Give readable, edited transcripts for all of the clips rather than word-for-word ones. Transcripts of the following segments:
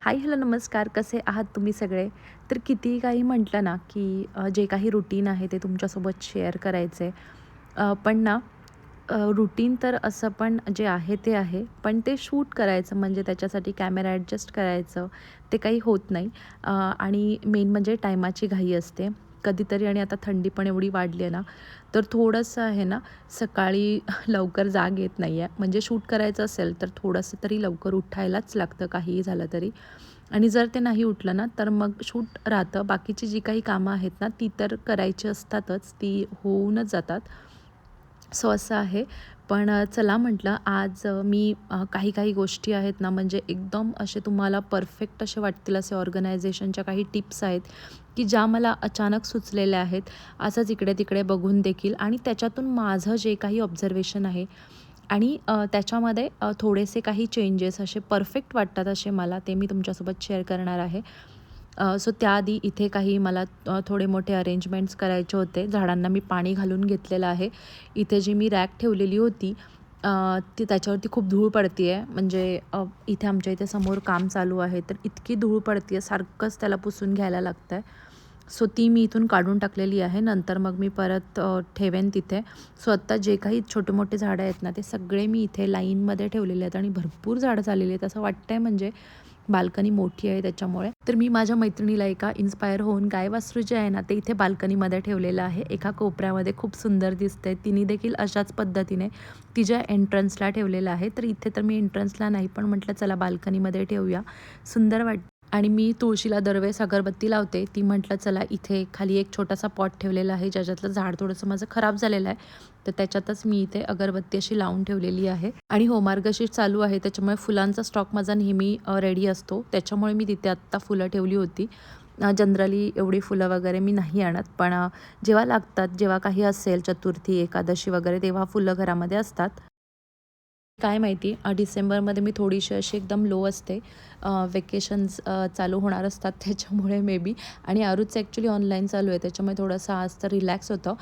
हाय, hello, नमस्कार. कसे आहात तुम्ही सगळे? तर कितीही काही म्हटलं ना, की जे काही रुटीन आहे ते तुमच्यासोबत शेअर करायचं आहे. पण ना रुटीन तर असं पण जे आहे ते आहे, पण ते शूट करायचं म्हणजे त्याच्यासाठी कॅमेरा ॲडजस्ट करायचं, ते काही होत नाही. आणि मेन म्हणजे टायमाची घाई असते कधीतरी आणि आता थंडी पण एवढी वाढली आहे ना, तर थोडंसं आहे ना, सकाळी लवकर जाग येत नाही आहे. म्हणजे शूट करायचं असेल तर थोडंसं तरी लवकर उठायलाच लागतं काहीही झालं तरी. आणि जर ते नाही उठलं ना, तर मग शूट राहतं. बाकीची जी काही कामं आहेत ना, ती तर करायची असतातच, ती होऊनच जातात. सो असं आहे. पण चला म्हटलं आज मी काही गोष्टी आहेत ना, म्हणजे एकदम असे तुम्हाला परफेक्ट असे वाटतील असे ऑर्गनायझेशनच्या काही टिप्स आहेत, की ज्या मला अचानक सुचलेल्या आहेत. असंच इकडे-तिकडे बघून देखील आणि त्याच्यातून माझं जे काही ऑब्झर्वेशन आहे आणि त्याच्यामध्ये थोडेसे काही चेंजेस असे परफेक्ट वाटतात असे मला, ते मी तुमच्यासोबत शेअर करणार आहे. सो त्याआधी इथे काही मला थोडे मोठे अरेंजमेंट्स करायचे होते. झाडांना मी पाणी घालून घेतलेलं आहे. इथे जी मी रॅक ठेवलेली होती अ, ती त्याच्यावरती खूप धूळ पडते आहे. म्हणजे इथे आमच्या इथे समोर काम चालू आहे, तर इतकी धूळ पडते आहे, सारखंच त्याला पुसून घ्यायला लागतं आहे. सो ती मी इथून काढून टाकलेली आहे. नंतर मग मी परत ठेवेन तिथे. सो आत्ता जे काही छोटे-मोठे झाडं आहेत ना, ते सगळे मी इथे लाईनमध्ये ठेवलेले आहेत आणि भरपूर झाडं झालेली आहेत. असं वाटतंय म्हणजे बाल्कनी मोठी आहे त्याच्यामुळे. तर मी माझ्या मैत्रिणीला एका इन्स्पायर होऊन गायवासरू जे आहे ना, ते इथे बाल्कनीमध्ये ठेवलेलं आहे. एका कोपऱ्यामध्ये खूप सुंदर दिसतंय. तिने देखील अशाच पद्धतीने तिच्या एंट्रन्सला ठेवलेलं आहे. तर इथे तर मी एंट्रन्सला नाही, पण म्हटलं चला बाल्कनीमध्ये ठेवूया. सुंदर वाटतं. आणि मी तुळशीला दरवेळेस अगरबत्ती लावते. ती म्हटलं चला इथे खाली एक छोटासा पॉट ठेवलेला आहे, ज्याच्यातलं झाड थोडंसं माझं खराब झालेलं आहे. तर त्याच्यातच मी इथे अगरबत्ती अशी लावून ठेवलेली आहे. आणि हो, मार्गशीर्ष चालू आहे त्याच्यामुळे फुलांचा स्टॉक माझा नेहमी रेडी असतो. त्याच्यामुळे मी तिथे आत्ता फुलं ठेवली होती. जनरली एवढी फुलं वगैरे मी नाही आणत, पण जेव्हा लागतात, जेव्हा काही असेल चतुर्थी, एकादशी वगैरे तेव्हा फुलं घरामध्ये असतात. काय माहिती डिसेंबरमध्ये मी थोडीशी अशी एकदम लो असते. वेकेशन्स चालू होणार असतात त्याच्यामुळे मे बी. आणि आरूचं ॲक्च्युली ऑनलाईन चालू आहे, त्याच्यामुळे थोडंसं आज तर रिलॅक्स होतं.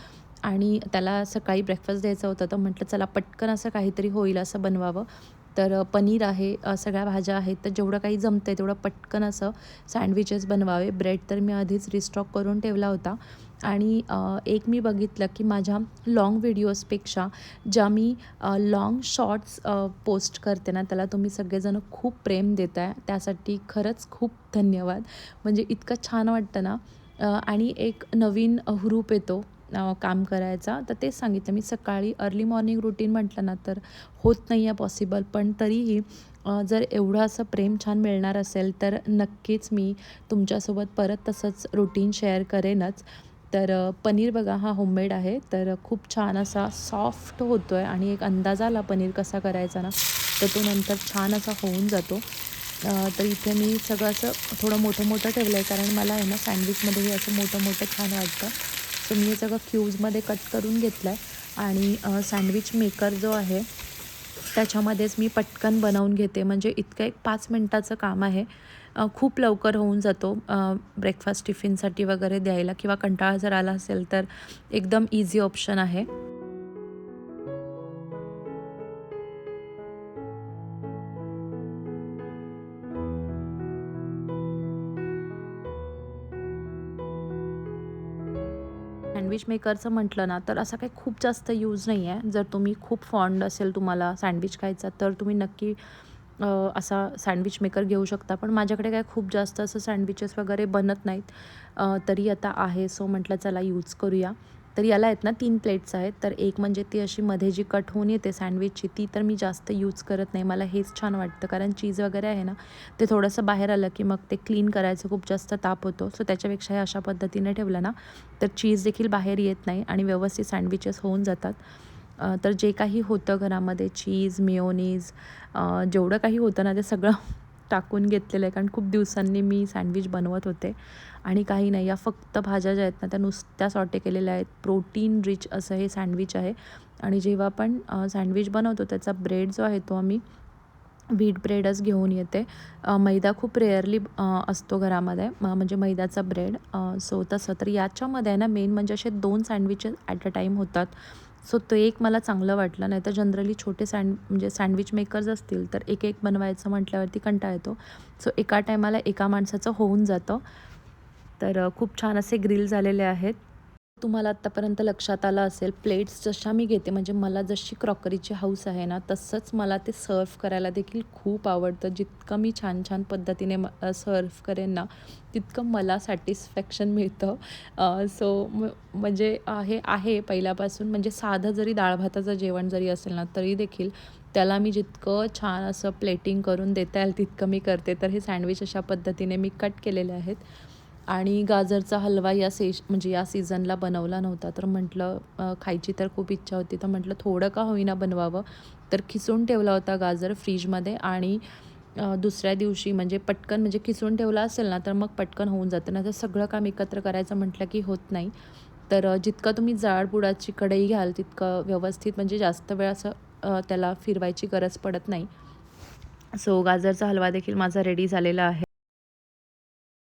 आणि त्याला सकाळी ब्रेकफास्ट द्यायचा होता, तर म्हटलं चला पटकन असं काहीतरी होईल असं बनवावं. तर पनीर आहे, सगळ्या भाज्या आहेत, तर जेवढं काही जमतं आहे तेवढं पटकन असं सँडविचेस बनवावे. ब्रेड तर मी आधीच रिस्टॉक करून ठेवला होता. आणि एक मी बघितलं की माझ्या लाँग व्हिडिओजपेक्षा ज्या मी लाँग शॉर्ट्स पोस्ट करते ना, त्याला तुम्ही सगळेजण खूप प्रेम देताय. त्यासाठी खरंच खूप धन्यवाद. म्हणजे इतकं छान वाटतं ना. आणि एक नवीन हुरूप येतो काम करायचा. तर तेच सांगितलं मी सकाळी अर्ली मॉर्निंग रुटीन म्हटलं ना, तर होत नाही आहे पॉसिबल. पण तरीही जर एवढं असं प्रेम छान मिळणार असेल, तर नक्कीच मी तुमच्यासोबत परत तसंच रुटीन शेअर करेनच. तर पनीर बघा हा होममेड आहे. तर खूप छान असा सॉफ्ट होतो आहे आणि एक अंदाज आला पनीर कसा करायचा ना, तर तो नंतर छान असा होऊन जातो. तर इथे मी सगळं असं थोडं मोठं-मोठं ठेवलं आहे, कारण मला आहे ना सँडविचमध्येही असं मोठं-मोठं छान वाटतं. तर मी हे सगळं क्यूब्समध्ये कट करून घेतलं आहे. आणि सँडविच मेकर जो आहे, त्याच्यामध्येच मी पटकन बनवून घेते. म्हणजे इतकं एक 5 मिनिटाचं काम आहे. खूप लवकर होऊन जातो. ब्रेकफास्ट टिफिनसाठी वगैरे द्यायला किंवा कंटाळा जर आला असेल, तर एकदम ईझी ऑप्शन आहे. सँडविच मेकरचं म्हटलं ना, तर असा काही खूप जास्त यूज नाही आहे. जर तुम्ही खूप फॉन्ड असेल तुम्हाला सँडविच खायचा, तर तुम्ही नक्की अ, असा सँडविच मेकर घेऊ शकता. पण माझ्याकडे काय खूप जास्त असं सँडविचेस वगैरे बनत नाहीत. तरी आता आहे, सो म्हटलं चला यूज करूया. तर याला आहेत ना 3 प्लेट्स आहेत. तर एक म्हणजे ती अशी मध्ये जी कट होऊन येते सँडविचची, ती तर मी जास्त यूज करत नाही. मला हेच छान वाटतं, कारण चीज वगैरे आहे ना, ते थोडंसं बाहेर आलं की मग ते क्लीन करायचं खूप जास्त ताप होतो. सो त्याच्यापेक्षा हे अशा पद्धतीने ठेवलं ना, तर चीज देखील बाहेर येत नाही आणि व्यवस्थित सँडविचेस होऊन जातात. तर जे काही होतं घरामध्ये चीज, मेयोनीज, जेवढं काही होतं ना, ते सगळं टाकून घेतलेलं आहे. कारण खूप दिवसांनी मी सँडविच बनवत होते आणि काही नाही, या फक्त भाज्या ज्या आहेत ना, त्या नुसत्या सॉटे केलेल्या आहेत. प्रोटीन रिच असं हे सँडविच आहे. आणि जेव्हा आपण सँडविच बनवतो, त्याचा ब्रेड जो आहे तो आम्ही व्हीट ब्रेडच घेऊन येते. मैदा खूप रेअरली असतो घरामध्ये, म्हणजे मैद्याचा ब्रेड. सो तसं तर याच्यामध्ये आहे ना, मेन म्हणजे असे 2 सँडविचेस ॲट अ टाईम होतात. सो तो एक मला चांगलं वाटलं. नाहीतर जनरली छोटे म्हणजे सँडविच मेकर्स असतील तर एक एक बनवायचं म्हटल्यावरती कंटाळा येतो. सो एका टायमाला एका माणसाचं होऊन जातं. तर खूप छान असे ग्रिल झालेले आहेत. तुम्हाला आत्तापर्यंत लक्षात आलं असेल, प्लेट्स जशा मी घेते म्हणजे मला जशी क्रॉकरीची हौस आहे ना, तसंच मला ते सर्व्ह करायला देखील खूप आवडतं. जितकं मी छान-छान पद्धतीने सर्व्ह करेन ना, तितकं मला सॅटिस्फॅक्शन मिळतं. सो म्हणजे हे आहे पहिल्यापासून, म्हणजे साधं जरी डाळ-भाताचं जेवण जरी असेल ना, तरी देखील त्याला मी जितकं छान असं प्लेटिंग करून देता येईल तितकं मी करते. तर हे सँडविच अशा पद्धतीने मी कट केलेले आहेत. आणि गाजरचा हलवा म्हणजे या सीझनला बनवला नव्हता, तर म्हटलं खायची तर खूप इच्छा होती, तर म्हटलं थोडं का होईना बनवावं. तर खिसून ठेवला होता गाजर फ्रीजमध्ये आणि दुसऱ्या दिवशी म्हणजे पटकन, म्हणजे खिसून ठेवला असेल ना, तर मग पटकन होऊन जातं. नाहीतर सगळं काम एकत्र करायचं म्हटलं की होत नाही. तर जितकं तुम्ही जाड-बुडाची कढई घ्याल तितकं व्यवस्थित, म्हणजे जास्त वेळ असं त्याला फिरवायची गरज पडत नाही. सो गाजरचा हलवा देखील माझा रेडी झालेला आहे.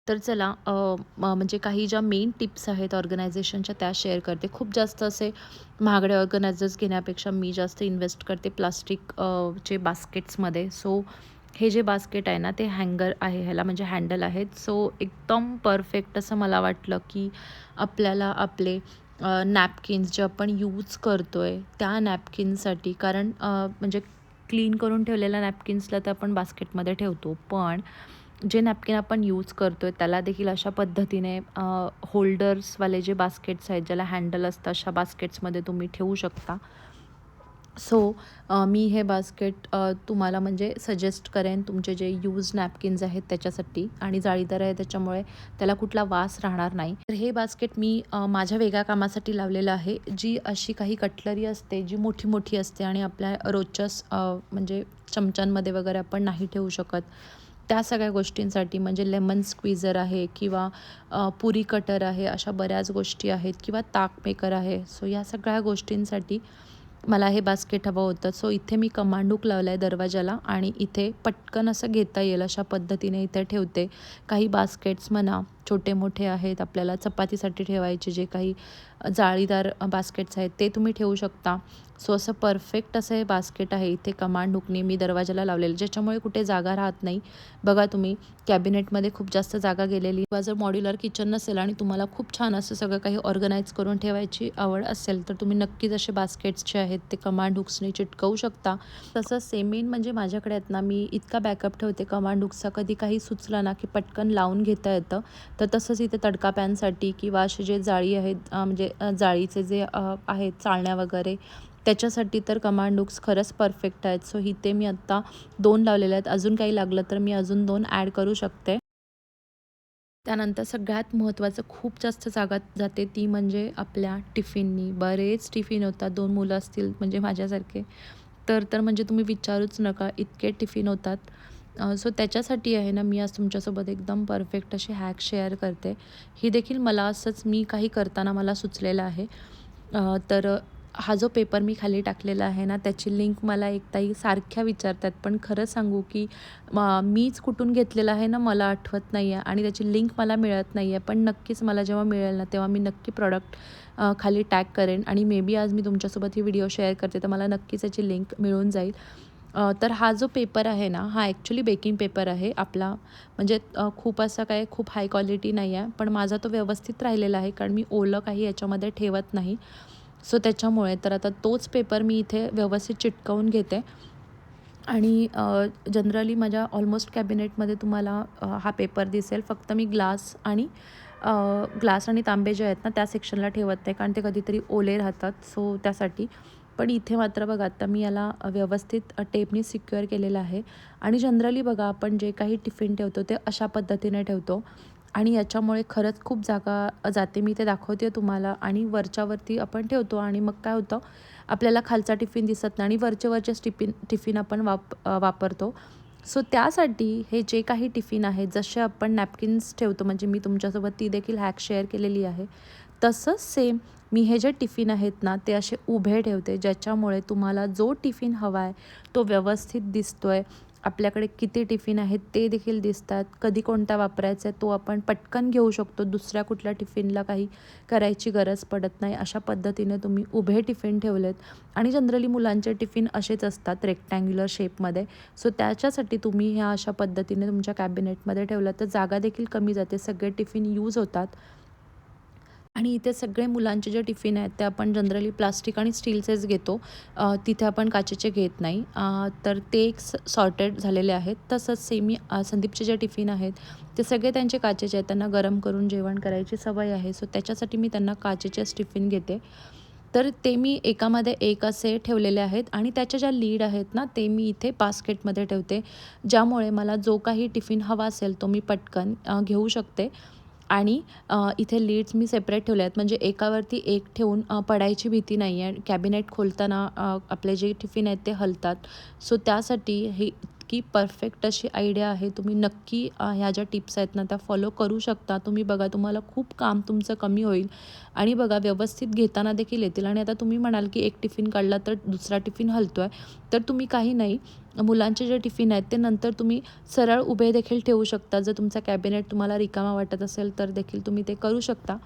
तर चला म्हणजे काही ज्या मेन टिप्स आहेत ऑर्गनायझेशनच्या त्या शेअर करते. खूप जास्त असे महागडे ऑर्गनायझर्स घेण्यापेक्षा मी जास्त इन्व्हेस्ट करते प्लास्टिक चे बास्केट्समध्ये. सो हे जे बास्केट आहे ना, ते हँगर आहे, ह्याला म्हणजे हँडल आहेत. सो एकदम परफेक्ट असं मला वाटलं, की आपल्याला आपले नॅपकिन्स जे आपण यूज करतोय त्या नॅपकिनसाठी, कारण म्हणजे क्लीन करून ठेवलेल्या नॅपकिन्सला तर आपण बास्केटमध्ये ठेवतो, पण जे नॅपकिन आपण यूज करतोय त्याला देखील अशा पद्धतीने होल्डर्सवाले जे बास्केट्स आहेत, ज्याला हँडल असतं, अशा बास्केट्समध्ये तुम्ही ठेवू शकता. सो मी हे बास्केट तुम्हाला म्हणजे सजेस्ट करेन तुमचे जे यूज नॅपकिन्स आहेत त्याच्यासाठी, आणि जाळीदार आहे त्याच्यामुळे त्याला कुठला वास राहणार नाही. तर हे बास्केट मी माझ्या वेगळ्या कामासाठी लावलेलं आहे. जी अशी काही कटलरी असते जी मोठी-मोठी असते आणि आपल्या रोजच्या म्हणजे चमच्यांमध्ये वगैरे आपण नाही ठेवू शकत, त्या सगळ्या गोष्टींसाठी, म्हणजे लेमन स्क्वीझर आहे किंवा पुरी कटर आहे, अशा बऱ्याच गोष्टी आहेत, किंवा ताक मेकर आहे. सो या सगळ्या गोष्टींसाठी मला हे बास्केट हवं होतं. सो इथे मी कमांड हुक लावला आहे दरवाजाला आणि इथे पटकन असं घेता येईल अशा पद्धतीने इथे ठेवते. काही बास्केट्स म्हणा छोटे-मोठे आहेत, आपल्याला चपातीसाठी ठेवायचे जे काही जाळीदार बास्केट्स आहेत ते तुम्ही ठेवू शकता. सो असं परफेक्ट असं हे बास्केट आहे इथे कमांड हुकने मी दरवाजाला लावलेलं, ज्याच्यामुळे कुठे जागा राहत नाही. बघा तुम्ही, कॅबिनेटमध्ये खूप जास्त जागा गेलेली, किंवा जर मॉड्युलर किचन नसेल आणि तुम्हाला खूप छान असं सगळं काही ऑर्गनाईज करून ठेवायची आवड असेल, तर तुम्ही नक्कीच असे बास्केट्स जे आहेत ते कमांड हुक्सने चिटकवू शकता. तसं सेमेन म्हणजे माझ्याकडे आहेत ना, मी इतका बॅकअप ठेवते कमांड हुक्सचा, कधी काही सुचलं ना की पटकन लावून घेता येतं. तर तसंच इथे तडका पॅनसाठी किंवा असे जे जाळी आहेत, म्हणजे जाळीचे जे आहेत चाळण्या वगैरे, त्याच्यासाठी तर कमांड हुक्स खरंच परफेक्ट आहेत. सो इथे मी आत्ता 2 लावलेले आहेत. अजून काही लागलं तर मी अजून 2 ॲड करू शकते. त्यानंतर सगळ्यात महत्त्वाचं, खूप जास्त जागा जाते ती म्हणजे आपल्या टिफिननी. बरेच टिफिन होतात, 2 मुलं असतील म्हणजे माझ्यासारखे, तर म्हणजे तुम्ही विचारूच नका, इतके टिफिन होतात. सो त्याच्यासाठी आहे ना, मी आज तुमच्यासोबत एकदम परफेक्ट अशी हॅक शेअर करते. ही देखील मला असंच मी काही करताना मला सुचलेलं आहे. तर हा जो पेपर मी खाली टाकलेला आहे ना, त्याची लिंक मला एक ताई सारख्या विचारतात, पण खरं सांगू की मीच कुठून घेतलेलं आहे ना, मला आठवत नाही आहे आणि त्याची लिंक मला मिळत नाही आहे. पण नक्कीच मला जेव्हा मिळेल ना, तेव्हा मी नक्की प्रॉडक्ट खाली टॅग करेन आणि मे बी आज मी तुमच्यासोबत ही व्हिडिओ शेअर करते, तर मला नक्कीच याची लिंक मिळून जाईल. तर हा जो पेपर आहे ना, हा ॲक्च्युली बेकिंग पेपर आहे आपला, म्हणजे खूप असा काय खूप हाय क्वालिटी नाही आहे, पण माझा तो व्यवस्थित राहिलेला आहे, कारण मी ओलं काही याच्यामध्ये ठेवत नाही. सो त्याच्यामुळे तर आता तोच पेपर मी इथे व्यवस्थित चिटकवून घेते आणि जनरली माझ्या ऑलमोस्ट कॅबिनेटमध्ये तुम्हाला हा पेपर दिसेल. फक्त मी ग्लास आणि तांबे जे आहेत ना, त्या सेक्शनला ठेवत नाही, कारण ते कधीतरी ओले राहतात, सो त्यासाठी. पण इथे मात्र बघा, आता मी याला व्यवस्थित टेपनी सिक्युअर केलेलं आहे. आणि जनरली बघा, आपण जे काही टिफिन ठेवतो ते अशा पद्धतीने ठेवतो आणि याच्यामुळे खरंच खूप जागा जाते. मी ते दाखवते तुम्हाला. आणि वरच्यावरती आपण ठेवतो आणि मग काय होतं, आपल्याला खालचा टिफिन दिसत नाही आणि वरचेच टिफिन आपण वापरतो. सो त्यासाठी हे जे काही टिफिन आहेत, जसे आपण नॅपकिन्स ठेवतो, म्हणजे मी तुमच्यासोबत ती देखील हॅक शेअर केलेली आहे, तसंच सेम मी हे जे टिफिन आहेत ना, ते असे उभे ठेवते, ज्याच्यामुळे तुम्हाला जो टिफिन हवा आहे तो व्यवस्थित दिसतोय आपल्याकडे किती टिफिन आहेत ते देखील दिसतात. कधी कोणता वापरायचा आहे तो आपण पटकन घेऊ शकतो. दुसऱ्या कुठल्या टिफिनला काही करायची गरज पडत नाही. अशा पद्धतीने तुम्ही उभे टिफिन ठेवलेत आणि जनरली मुलांचे टिफिन असेच असतात रेक्टँग्युलर शेपमध्ये. सो त्याच्यासाठी तुम्ही ह्या अशा पद्धतीने तुमच्या कॅबिनेटमध्ये ठेवलं तर जागा देखील कमी जाते. सगळे टिफिन यूज होतात. आणि इथे सगळे मुलांचे जे टिफिन आहेत ते आपण जनरली प्लास्टिक आणि स्टीलचेच घेतो. तिथे आपण काचेचे घेत नाही. तर ते एक सॉर्टेड झालेले आहेत. तसंच संदीपचे जे टिफिन आहेत ते सगळे त्यांचे काचेचे आहेत. त्यांना गरम करून जेवण करायची सवय आहे. सो त्याच्यासाठी मी त्यांना काचेचेच टिफिन घेते. तर ते मी एकामध्ये एक असे ठेवलेले आहेत आणि त्याच्या ज्या लीड आहेत ना ते मी इथे बास्केटमध्ये ठेवते. ज्यामुळे मला जो काही टिफिन हवा असेल तो मी पटकन घेऊ शकते. आणि इथे लीड्स मी सेपरेट ठेवले आहेत म्हणजे एकावरती एक ठेवून पडायची भीती नाही आहे. कॅबिनेट खोलताना आपले जे टिफिन आहेत ते हलतात. सो त्यासाठी ही इतकी परफेक्ट अशी आयडिया आहे. तुम्ही नक्की ह्या ज्या टिप्स आहेत ना त्या फॉलो करू शकता. तुम्ही बघा तुम्हाला खूप काम तुमचं कमी होईल आणि बघा व्यवस्थित घेताना देखील येतील. आणि आता तुम्ही म्हणाल की एक टिफिन काढला तर दुसरा टिफिन हलतो आहे. तर तुम्ही काही नाही, मुलांचे जे टिफिन आहेत ते नंतर तुम्ही सरळ उभे देखील ठेवू शकता. जर तुमचा कॅबिनेट तुम्हाला रिकामा वाटत असेल तर देखील तुम्ही ते करू शकता.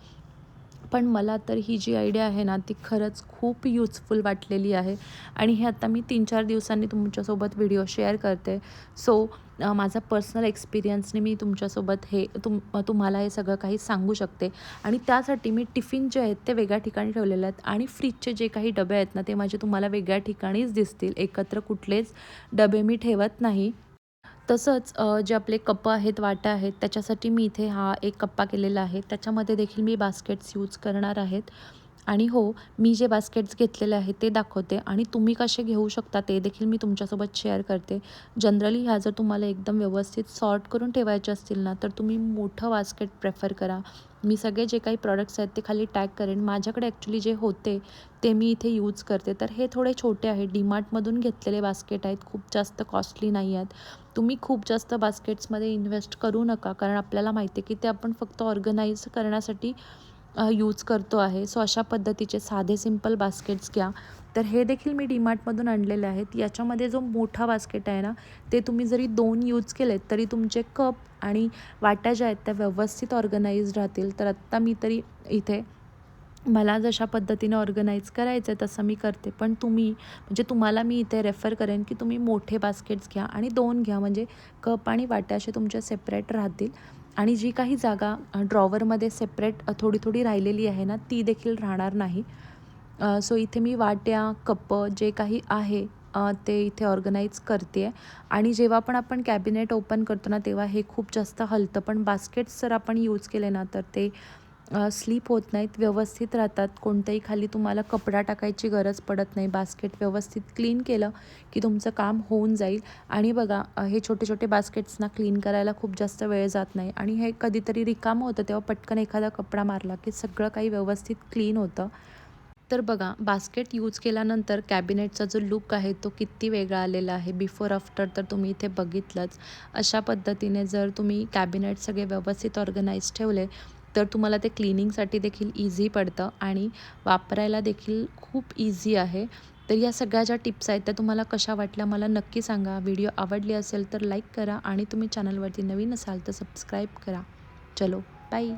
पण मला तर ही जी आयडिया आहे ना ती खरंच खूप युजफुल वाटलेली आहे आणि हे आता मी 3-4 दिवसांनी तुमच्यासोबत व्हिडिओ शेअर करते. सो माझा पर्सनल एक्सपिरियन्सने मी तुमच्यासोबत हे तुम्हाला हे सगळं काही सांगू शकते. आणि त्यासाठी मी टिफिन जे आहेत ते वेगळ्या ठिकाणी ठेवलेले आहेत आणि फ्रीजचे जे काही डबे आहेत ना ते माझे तुम्हाला वेगळ्या ठिकाणीच दिसतील. एकत्र कुठलेच डबे मी ठेवत नाही. तसंच जे आपले कप्पं आहेत, वाट्या आहेत, त्याच्यासाठी मी इथे हा एक कप्पा केलेला आहे. त्याच्यामध्ये देखील मी बास्केट्स यूज करणार आहेत. आणि हो, मी जे बास्केट्स घेतलेले आहेत ते दाखवते आणि तुम्ही कसे घेऊ शकता ते देखील मी तुमच्यासोबत शेअर करते. जनरली ह्या जर तुम्हाला एकदम व्यवस्थित सॉर्ट करून ठेवायचे असतील ना, तर तुम्ही मोठं बास्केट प्रेफर करा. मी सगळे जे काही प्रॉडक्ट्स आहेत ते खाली टॅग करेन. माझ्याकडे ॲक्च्युली जे होते ते मी इथे यूज करते. तर हे थोडे छोटे आहेत. डीमार्टमधून घेतलेले बास्केट आहेत. खूप जास्त कॉस्टली नाही आहेत. तुम्ही खूप जास्त बास्केट्समध्ये इन्व्हेस्ट करू नका, कारण आपल्याला माहिती आहे की ते आपण फक्त ऑर्गनाइज करण्यासाठी यूज करतो आहे. सो अशा पद्धतीचे साधे सिंपल बास्केट्स घ्या. तर हे देखील मी डीमार्टमधून आणलेले आहेत. याच्यामध्ये जो मोठा बास्केट आहे ना, ते तुम्ही जरी 2 यूज केलेत तरी तुमचे कप आणि वाट्या ज्या आहेत त्या व्यवस्थित ऑर्गनाइज्ड राहतील. तर आत्ता मी तरी इथे मला जशा पद्धतीने ऑर्गनाइज करायचं आहे तसं मी करते. पण तुम्ही म्हणजे तुम्हाला मी इथे रेफर करेन की तुम्ही मोठे बास्केट्स घ्या आणि 2 घ्या, म्हणजे कप आणि वाट्या असे तुमच्या सेपरेट राहतील. आणि जी काही जागा ड्रॉवरमध्ये सेपरेट थोडी राहिलेली आहे ना ती देखील राहणार नाही. सो इथे मी वाट्या, कप्पं जे काही आहे ते इथे ऑर्गनाइज करते आहे. आणि जेव्हा पण आपण कॅबिनेट ओपन करतो ना तेव्हा हे खूप जास्त हलतं. पण बास्केट्स जर आपण यूज केले ना तर ते स्लिप होत नाहीत, व्यवस्थित राहतात. कोणत्याही खाली तुम्हाला कपडा टाकायची गरज पडत नाही. बास्केट व्यवस्थित क्लीन केलं की तुमचं काम होऊन जाईल. आणि बघा हे छोटे-छोटे बास्केट्सना क्लीन करायला खूप जास्त वेळ जात नाही आणि हे कधीतरी रिकामं होतं तेव्हा पटकन एखादा कपडा मारला की सगळं काही व्यवस्थित क्लीन होतं. तर बघा बास्केट यूज केल्यानंतर कॅबिनेटचा जो लूक आहे तो किती वेगळा आलेला आहे. बिफोर आफ्टर तर तुम्ही इथे बघितलंच. अशा पद्धतीने जर तुम्ही कॅबिनेट सगळे व्यवस्थित ऑर्गनाइज ठेवले तर तुम्हाला ते क्लिनिंगसाठी देखील इझी पडतं आणि वापरायला देखील खूप इझी आहे. तर या सगळ्या ज्या टिप्स आहेत त्या तुम्हाला कशा वाटल्या मला नक्की सांगा. व्हिडिओ आवडली असेल तर लाईक करा आणि तुम्ही चॅनलवरती नवीन असाल तर सबस्क्राईब करा. चलो बाय.